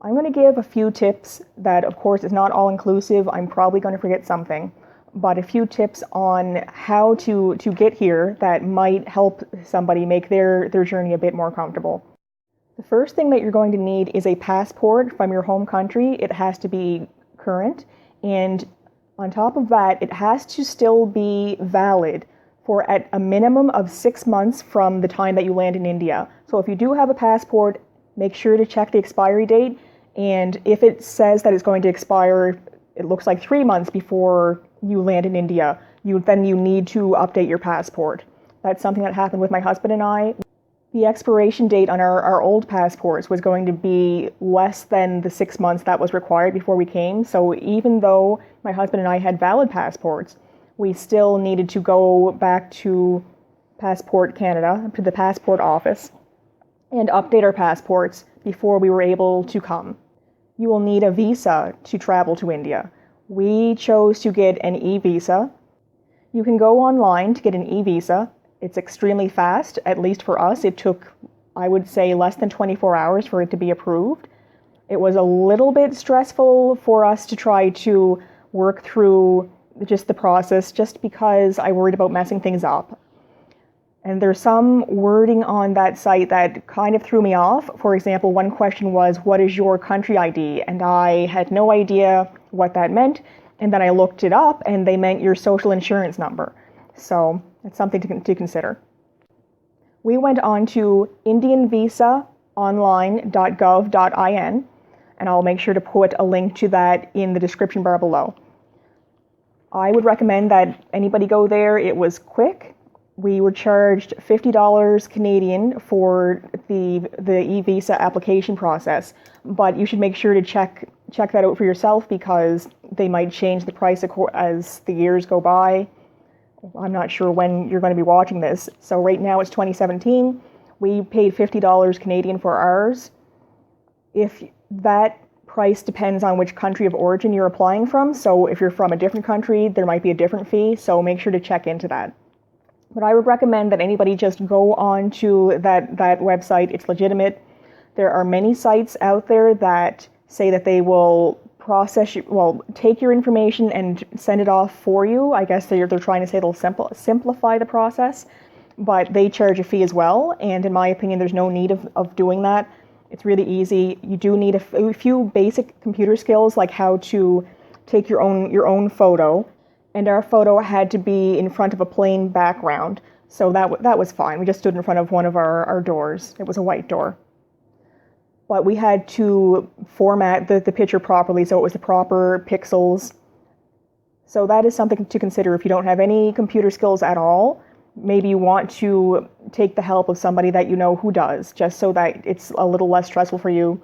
I'm going to give a few tips that, of course, is not all-inclusive. I'm probably going to forget something, but a few tips on how to get here that might help somebody make their journey a bit more comfortable. The first thing that you're going to need is a passport from your home country. It has to be current, and on top of that, it has to still be valid for at a minimum of 6 months from the time that you land in India. So if you do have a passport, make sure to check the expiry date, and if it says that it's going to expire, it looks like 3 months before you land in India, then you need to update your passport. That's something that happened with my husband and I. The expiration date on our old passports was going to be less than the 6 months that was required before we came. So even though my husband and I had valid passports, we still needed to go back to Passport Canada, to the passport office, and update our passports before we were able to come. You will need a visa to travel to India. We chose to get an e-visa. You can go online to get an e-visa. It's extremely fast, at least for us. It took, I would say, less than 24 hours for it to be approved. It was a little bit stressful for us to try to work through just the process, just because I worried about messing things up. And there's some wording on that site that kind of threw me off. For example, one question was, what is your country ID? And I had no idea what that meant. And then I looked it up, and they meant your social insurance number. So it's something to consider. We went on to indianvisaonline.gov.in, and I'll make sure to put a link to that in the description bar below. I would recommend that anybody go there. It was quick. We were charged $50 Canadian for the e-visa application process, but you should make sure to check that out for yourself, because they might change the price as the years go by. I'm not sure when you're going to be watching this. So right now it's 2017. We paid $50 Canadian for ours. If that price depends on which country of origin you're applying from, so if you're from a different country, there might be a different fee, so make sure to check into that. But I would recommend that anybody just go on to that website. It's legitimate. There are many sites out there that say that they will take your information and send it off for you. I guess they're trying to say they'll simplify the process, but they charge a fee as well. And in my opinion, there's no need of doing that. It's really easy. You do need a few basic computer skills, like how to take your own photo. And our photo had to be in front of a plain background. So that was fine. We just stood in front of one of our doors. It was a white door. But we had to format the picture properly, so it was the proper pixels. So that is something to consider if you don't have any computer skills at all. Maybe you want to take the help of somebody that you know who does, just so that it's a little less stressful for you.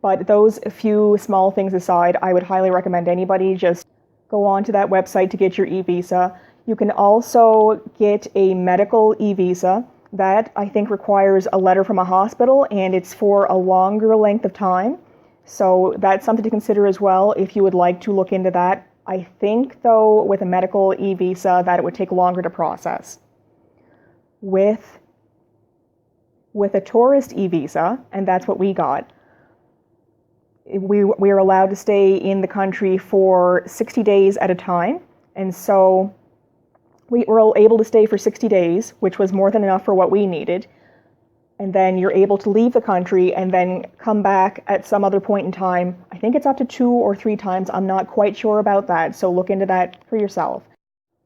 But those few small things aside, I would highly recommend anybody just go on to that website to get your e-visa. You can also get a medical e-visa. That, I think, requires a letter from a hospital, and it's for a longer length of time. So that's something to consider as well if you would like to look into that. I think, though, with a medical e-visa, that it would take longer to process. With a tourist e-visa, and that's what we got, we are allowed to stay in the country for 60 days at a time. And so we were able to stay for 60 days, which was more than enough for what we needed. And then you're able to leave the country and then come back at some other point in time. I think it's up to 2 or 3 times. I'm not quite sure about that, so look into that for yourself.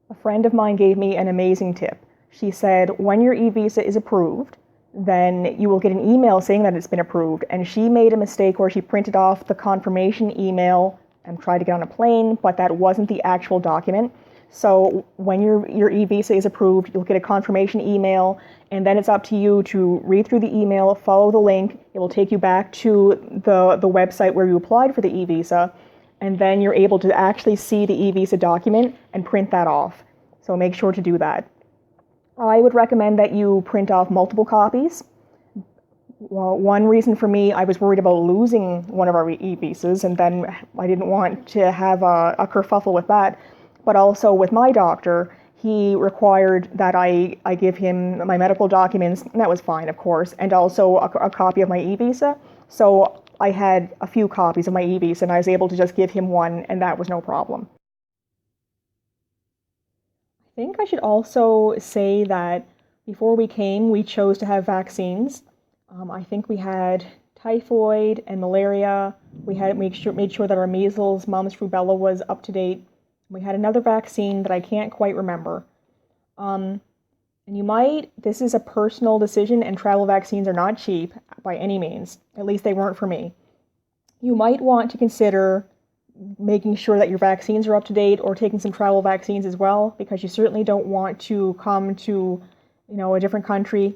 A friend of mine gave me an amazing tip. She said, when your e-visa is approved, then you will get an email saying that it's been approved. And she made a mistake where she printed off the confirmation email and tried to get on a plane, but that wasn't the actual document. So when your e-visa is approved, you'll get a confirmation email, and then it's up to you to read through the email, follow the link. It will take you back to the website where you applied for the e-visa, and then you're able to actually see the e-visa document and print that off. So make sure to do that. I would recommend that you print off multiple copies. Well, one reason for me, I was worried about losing one of our e-visas, and then I didn't want to have a kerfuffle with that. But also with my doctor, he required that I give him my medical documents, and that was fine, of course, and also a copy of my e-visa. So I had a few copies of my EVs, and I was able to just give him one, and that was no problem. I think I should also say that before we came, we chose to have vaccines. I think we had typhoid and malaria. We had made sure that our measles, mumps, rubella was up to date. We had another vaccine that I can't quite remember. And this is a personal decision, and travel vaccines are not cheap by any means. At least they weren't for me. You might want to consider making sure that your vaccines are up to date, or taking some travel vaccines as well, because you certainly don't want to come to, a different country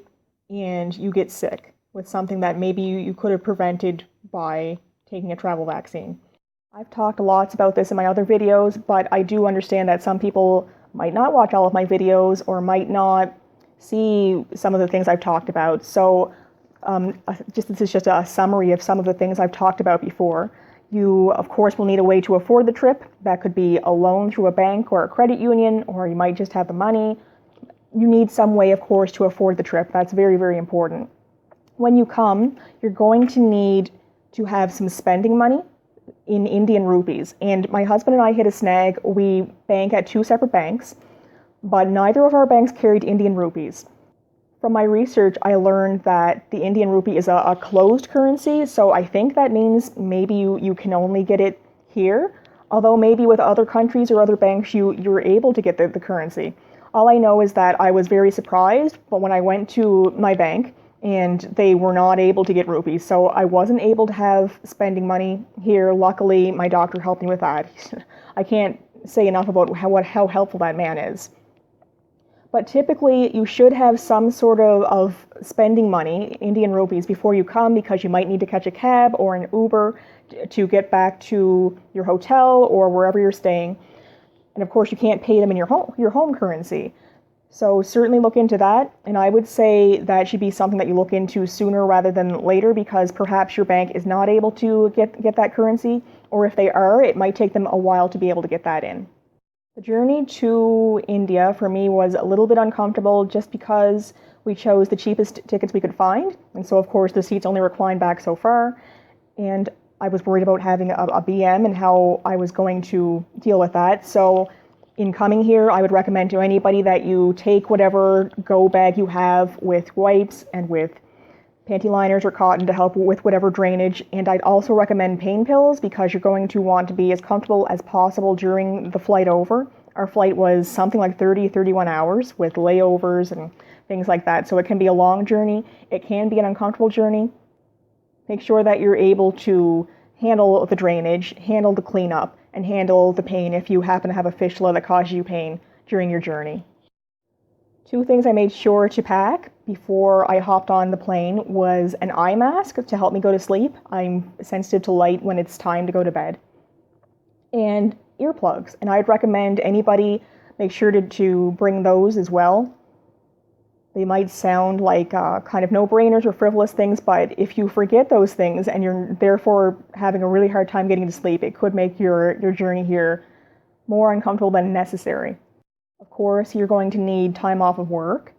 and you get sick with something that maybe you could have prevented by taking a travel vaccine. I've talked lots about this in my other videos, but I do understand that some people might not watch all of my videos or might not see some of the things I've talked about. So this is just a summary of some of the things I've talked about before. You, of course, will need a way to afford the trip. That could be a loan through a bank or a credit union, or you might just have the money. You need some way, of course, to afford the trip. That's very, very important. When you come, you're going to need to have some spending money in Indian rupees. And my husband and I hit a snag. We bank at 2 separate banks, but neither of our banks carried Indian rupees. From my research, I learned that the Indian rupee is a closed currency, so I think that means maybe you can only get it here, although maybe with other countries or other banks you're able to get the currency. All I know is that I was very surprised, but when I went to my bank, and they were not able to get rupees, so I wasn't able to have spending money here. Luckily, my doctor helped me with that. I can't say enough about how helpful that man is. But typically, you should have some sort of spending money, Indian rupees, before you come, because you might need to catch a cab or an Uber to get back to your hotel or wherever you're staying. And of course, you can't pay them in your home currency. So certainly look into that. And I would say that should be something that you look into sooner rather than later, because perhaps your bank is not able to get that currency, or if they are, it might take them a while to be able to get that in. The journey to India for me was a little bit uncomfortable just because we chose the cheapest tickets we could find. And so, of course, the seats only recline back so far. And I was worried about having a BM and how I was going to deal with that. So in coming here, I would recommend to anybody that you take whatever go bag you have with wipes and with panty liners or cotton to help with whatever drainage. And I'd also recommend pain pills, because you're going to want to be as comfortable as possible during the flight over. Our flight was something like 31 hours with layovers and things like that. So it can be a long journey. It can be an uncomfortable journey. Make sure that you're able to handle the drainage, handle the cleanup, and handle the pain if you happen to have a fistula that causes you pain during your journey. 2 things I made sure to pack before I hopped on the plane was an eye mask to help me go to sleep. I'm sensitive to light when it's time to go to bed. And earplugs. And I'd recommend anybody make sure to bring those as well. They might sound like kind of no-brainers or frivolous things, but if you forget those things and you're therefore having a really hard time getting to sleep, it could make your journey here more uncomfortable than necessary. Of course, you're going to need time off of work.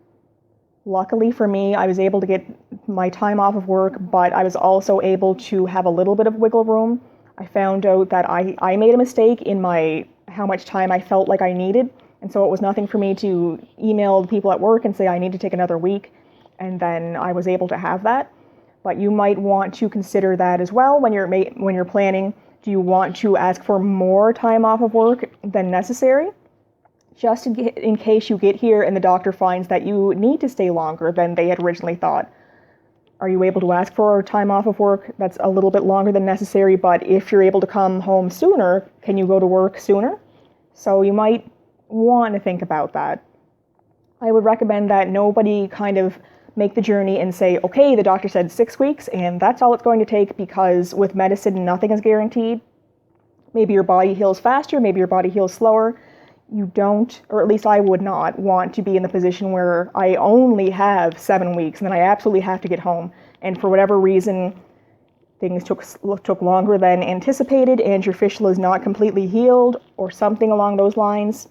Luckily for me, I was able to get my time off of work, but I was also able to have a little bit of wiggle room. I found out that I made a mistake in how much time I felt like I needed, and so it was nothing for me to email the people at work and say I need to take another week, and then I was able to have that. But you might want to consider that as well when you're planning. Do you want to ask for more time off of work than necessary? Just in case you get here and the doctor finds that you need to stay longer than they had originally thought. Are you able to ask for time off of work that's a little bit longer than necessary, but if you're able to come home sooner, can you go to work sooner? So you might want to think about that. I would recommend that nobody kind of make the journey and say, okay, the doctor said 6 weeks and that's all it's going to take, because with medicine, nothing is guaranteed. Maybe your body heals faster, maybe your body heals slower. You don't, or at least I would not, want to be in the position where I only have 7 weeks and then I absolutely have to get home. And for whatever reason, things took longer than anticipated and your fistula is not completely healed or something along those lines.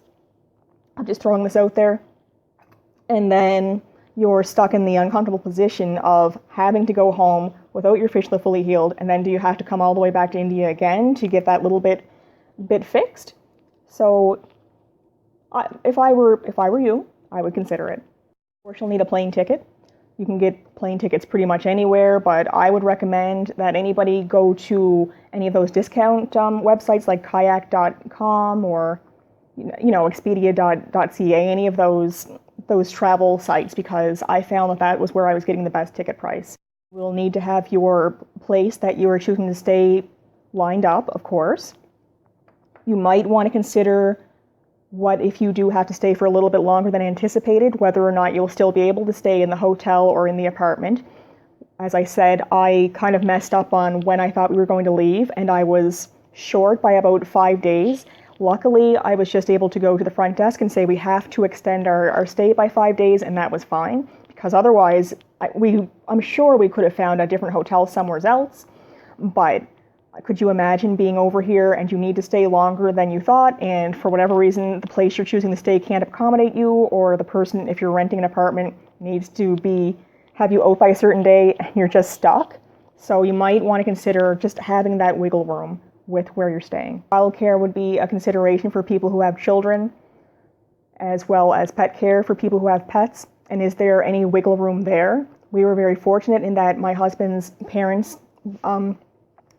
I'm just throwing this out there. And then you're stuck in the uncomfortable position of having to go home without your fistula fully healed, and then do you have to come all the way back to India again to get that little bit fixed? So if I were you, I would consider it. Of course, you'll need a plane ticket. You can get plane tickets pretty much anywhere, but I would recommend that anybody go to any of those discount websites like kayak.com or expedia.ca, any of those travel sites, because I found that was where I was getting the best ticket price. You'll need to have your place that you are choosing to stay lined up, of course. You might want to consider what if you do have to stay for a little bit longer than anticipated, whether or not you'll still be able to stay in the hotel or in the apartment. As I said, I kind of messed up on when I thought we were going to leave, and I was short by about 5 days. Luckily, I was just able to go to the front desk and say we have to extend our stay by 5 days, and that was fine, because otherwise, I'm sure we could have found a different hotel somewhere else, but could you imagine being over here and you need to stay longer than you thought, and for whatever reason, the place you're choosing to stay can't accommodate you, or the person, if you're renting an apartment, needs to have you out by a certain day and you're just stuck? So you might want to consider just having that wiggle room with where you're staying. Childcare would be a consideration for people who have children, as well as pet care for people who have pets. And is there any wiggle room there? We were very fortunate in that my husband's parents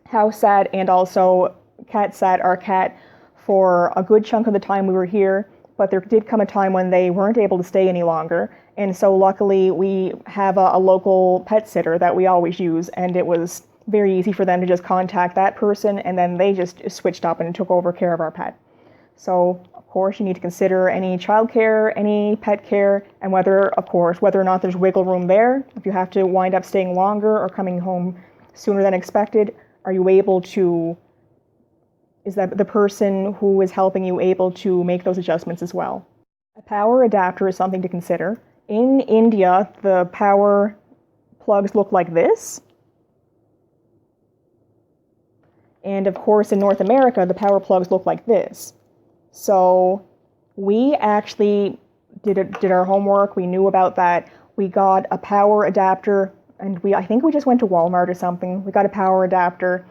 house sat and also cat sat our cat for a good chunk of the time we were here, but there did come a time when they weren't able to stay any longer, and so luckily we have a local pet sitter that we always use, and it was very easy for them to just contact that person, and then they just switched up and took over care of our pet. So of course you need to consider any childcare, any pet care, and whether or not there's wiggle room there. If you have to wind up staying longer or coming home sooner than expected, are you able to, is that the person who is helping you able to make those adjustments as well? A power adapter is something to consider. In India, the power plugs look like this. And of course, in North America, the power plugs look like this. So we actually did our homework. We knew about that. We got a power adapter, and I think we just went to Walmart or something. We got a power adapter,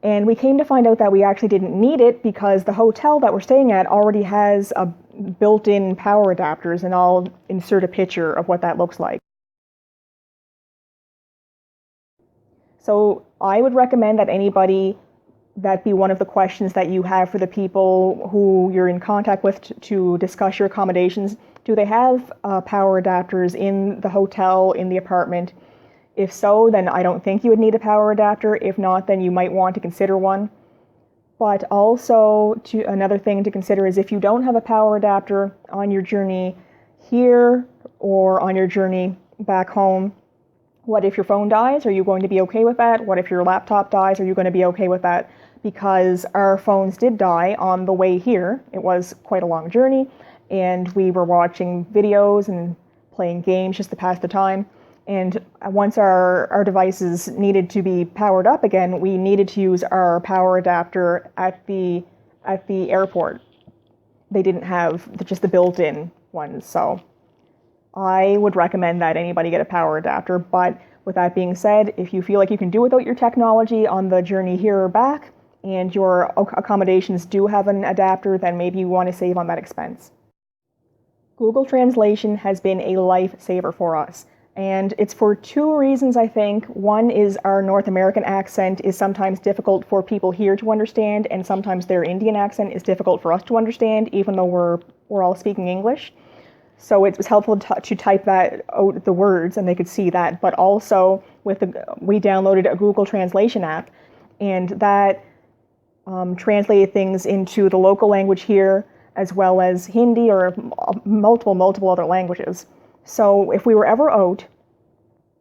and we came to find out that we actually didn't need it because the hotel that we're staying at already has a built-in power adapters, and I'll insert a picture of what that looks like. So I would recommend that that be one of the questions that you have for the people who you're in contact with to discuss your accommodations. Do they have power adapters in the hotel, in the apartment? If so, then I don't think you would need a power adapter. If not, then you might want to consider one. But also, another thing to consider is if you don't have a power adapter on your journey here or on your journey back home, what if your phone dies? Are you going to be okay with that? What if your laptop dies? Are you going to be okay with that? Because our phones did die on the way here. It was quite a long journey, and we were watching videos and playing games just to pass the time. And once our devices needed to be powered up again, we needed to use our power adapter at the airport. They didn't have just the built-in ones, so I would recommend that anybody get a power adapter. But with that being said, if you feel like you can do without your technology on the journey here or back, and your accommodations do have an adapter, then maybe you want to save on that expense. Google Translation has been a lifesaver for us. And it's for two reasons, I think. One is our North American accent is sometimes difficult for people here to understand, and sometimes their Indian accent is difficult for us to understand, even though we're all speaking English. So it was helpful to type that out, the words, and they could see that. But also, we downloaded a Google Translation app, and that translated things into the local language here, as well as Hindi or multiple other languages. So if we were ever out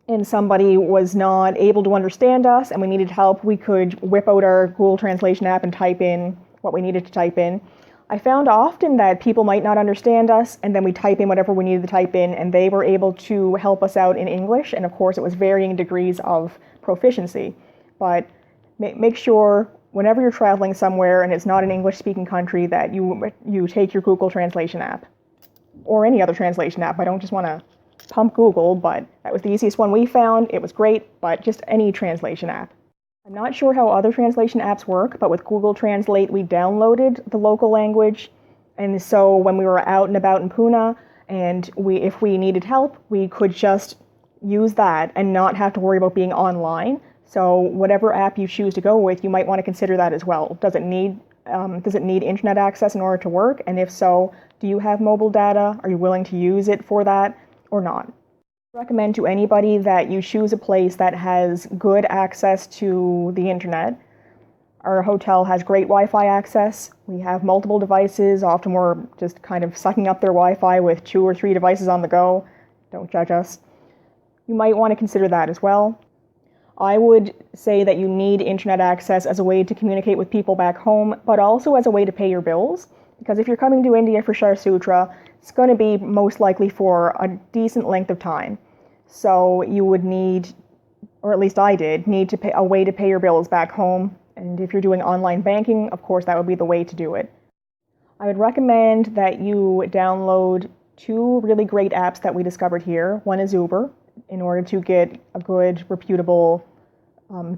and somebody was not able to understand us and we needed help, we could whip out our Google Translation app and type in what we needed to type in. I found often that people might not understand us, and then we type in whatever we needed to type in, and they were able to help us out in English. And of course, it was varying degrees of proficiency. But make sure whenever you're traveling somewhere and it's not an English-speaking country that you take your Google Translation app. Or any other translation app. I don't just want to pump Google, but that was the easiest one we found. It was great, but just any translation app. I'm not sure how other translation apps work, but with Google Translate, we downloaded the local language. And so when we were out and about in Pune, and if we needed help, we could just use that and not have to worry about being online. So whatever app you choose to go with, you might want to consider that as well. Does it need internet access in order to work? And if so, do you have mobile data? Are you willing to use it for that or not? I recommend to anybody that you choose a place that has good access to the internet. Our hotel has great Wi-Fi access. We have multiple devices. Often we're just kind of sucking up their Wi-Fi with 2 or 3 devices on the go. Don't judge us. You might want to consider that as well. I would say that you need internet access as a way to communicate with people back home, but also as a way to pay your bills. Because if you're coming to India for Kshar Sutra, it's going to be most likely for a decent length of time. So you would need, or at least I did, need to pay a way to pay your bills back home. And if you're doing online banking, of course, that would be the way to do it. I would recommend that you download 2 really great apps that we discovered here. One is Uber, in order to get a good, reputable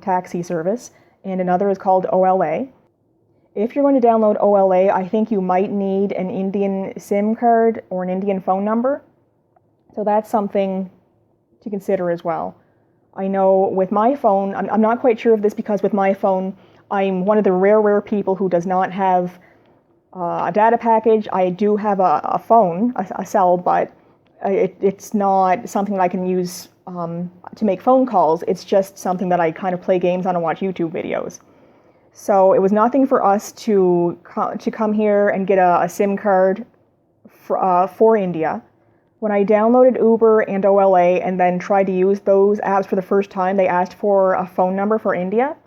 taxi service, and another is called OLA. If you're going to download OLA, I think you might need an Indian SIM card or an Indian phone number. So that's something to consider as well. I know with my phone, I'm not quite sure of this because with my phone, I'm one of the rare people who does not have a data package. I do have a phone, a cell, but it's not something that I can use to make phone calls. It's just something that I kind of play games on and watch YouTube videos. So it was nothing for us to come here and get a SIM card for India. When I downloaded Uber and OLA and then tried to use those apps for the first time, they asked for a phone number for India.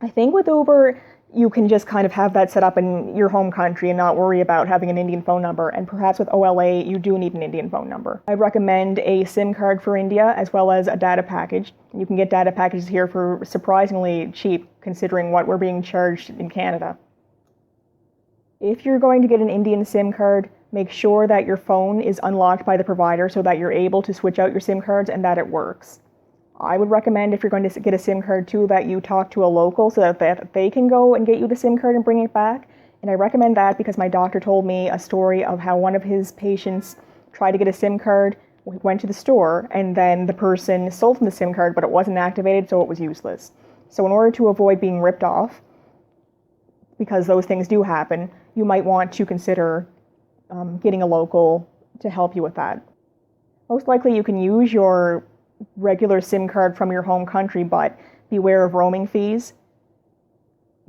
I think with Uber, you can just kind of have that set up in your home country and not worry about having an Indian phone number. And perhaps with OLA, you do need an Indian phone number. I'd recommend a SIM card for India as well as a data package. You can get data packages here for surprisingly cheap, considering what we're being charged in Canada. If you're going to get an Indian SIM card, make sure that your phone is unlocked by the provider so that you're able to switch out your SIM cards and that it works. I would recommend if you're going to get a SIM card too that you talk to a local so that they can go and get you the SIM card and bring it back. And I recommend that because my doctor told me a story of how one of his patients tried to get a SIM card, went to the store, and then the person sold him the SIM card, but it wasn't activated, so it was useless. So in order to avoid being ripped off, because those things do happen, you might want to consider getting a local to help you with that. Most likely you can use your regular SIM card from your home country, but beware of roaming fees.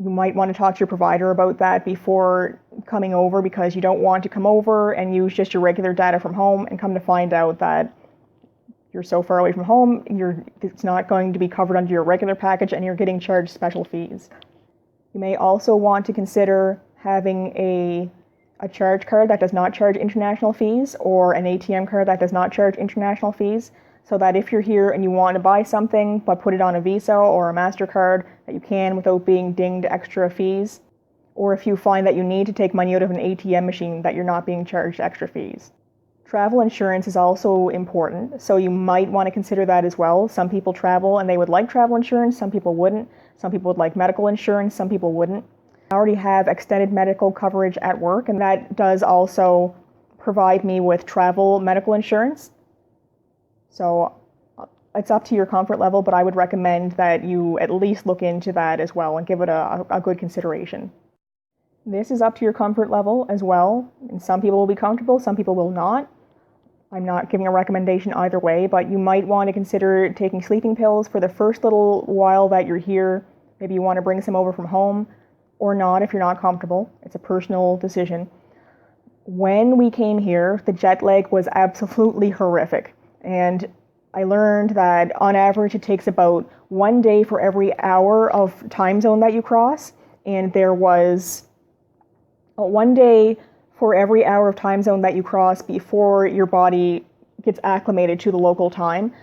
You might want to talk to your provider about that before coming over because you don't want to come over and use just your regular data from home and come to find out that you're so far away from home, it's not going to be covered under your regular package and you're getting charged special fees. You may also want to consider having a charge card that does not charge international fees or an ATM card that does not charge international fees, so that if you're here and you want to buy something but put it on a Visa or a MasterCard, that you can without being dinged extra fees. Or if you find that you need to take money out of an ATM machine, that you're not being charged extra fees. Travel insurance is also important, so you might want to consider that as well. Some people travel and they would like travel insurance, some people wouldn't. Some people would like medical insurance, some people wouldn't. I already have extended medical coverage at work, and that does also provide me with travel medical insurance. So it's up to your comfort level, but I would recommend that you at least look into that as well and give it a good consideration. This is up to your comfort level as well, and some people will be comfortable, some people will not. I'm not giving a recommendation either way, but you might want to consider taking sleeping pills for the first little while that you're here. Maybe you want to bring some over from home or not if you're not comfortable. It's a personal decision. When we came here, the jet lag was absolutely horrific. And I learned that on average it takes about 1 day for every hour of time zone that you cross. And there was 1 day for every hour of time zone that you cross before your body gets acclimated to the local time.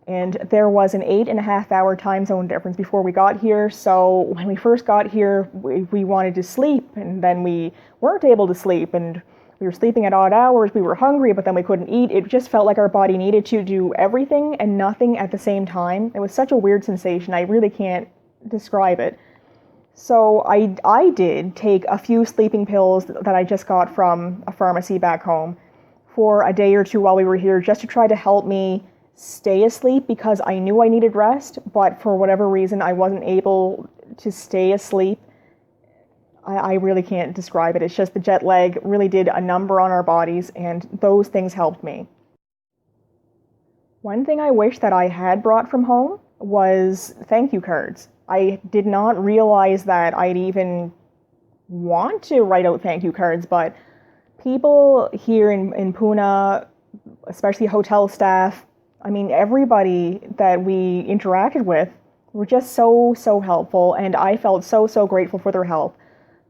And there was an 8.5 hour time zone difference before we got here. So when we first got here, we wanted to sleep, and then we weren't able to sleep, and We were sleeping at odd hours, we were hungry, but then we couldn't eat. It just felt like our body needed to do everything and nothing at the same time. It was such a weird sensation, I really can't describe it. So I did take a few sleeping pills that I just got from a pharmacy back home for a day or two while we were here, just to try to help me stay asleep, because I knew I needed rest, but for whatever reason I wasn't able to stay asleep. I really can't describe it. It's just the jet lag really did a number on our bodies, and those things helped me. One thing I wish that I had brought from home was thank you cards. I did not realize that I'd even want to write out thank you cards, but people here in Pune, especially hotel staff, I mean, everybody that we interacted with were just so helpful, and I felt so grateful for their help.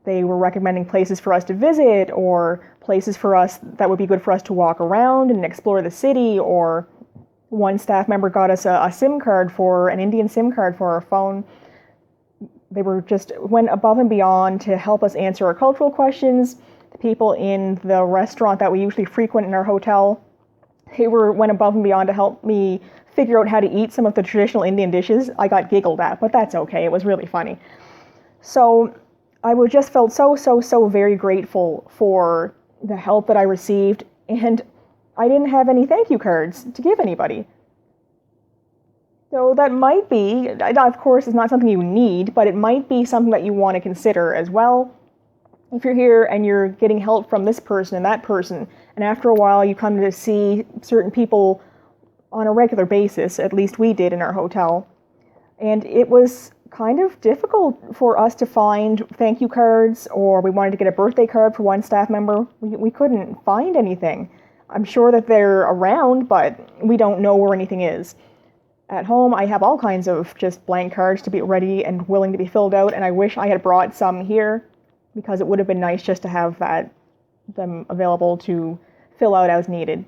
They were recommending places for us to visit, or places for us that would be good for us to walk around and explore the city, or one staff member got us a SIM card, for an Indian SIM card for our phone. They went above and beyond to help us answer our cultural questions. The people in the restaurant that we usually frequent in our hotel, they went above and beyond to help me figure out how to eat some of the traditional Indian dishes. I got giggled at, but that's okay. It was really funny. So I just felt so very grateful for the help that I received, and I didn't have any thank you cards to give anybody. So that might be, of course, it's not something you need, but it might be something that you want to consider as well. If you're here and you're getting help from this person and that person, and after a while you come to see certain people on a regular basis, at least we did in our hotel, and it was kind of difficult for us to find thank you cards, or we wanted to get a birthday card for one staff member. We couldn't find anything. I'm sure that they're around, but we don't know where anything is. At home, I have all kinds of just blank cards to be ready and willing to be filled out, and I wish I had brought some here, because it would have been nice just to have them available to fill out as needed.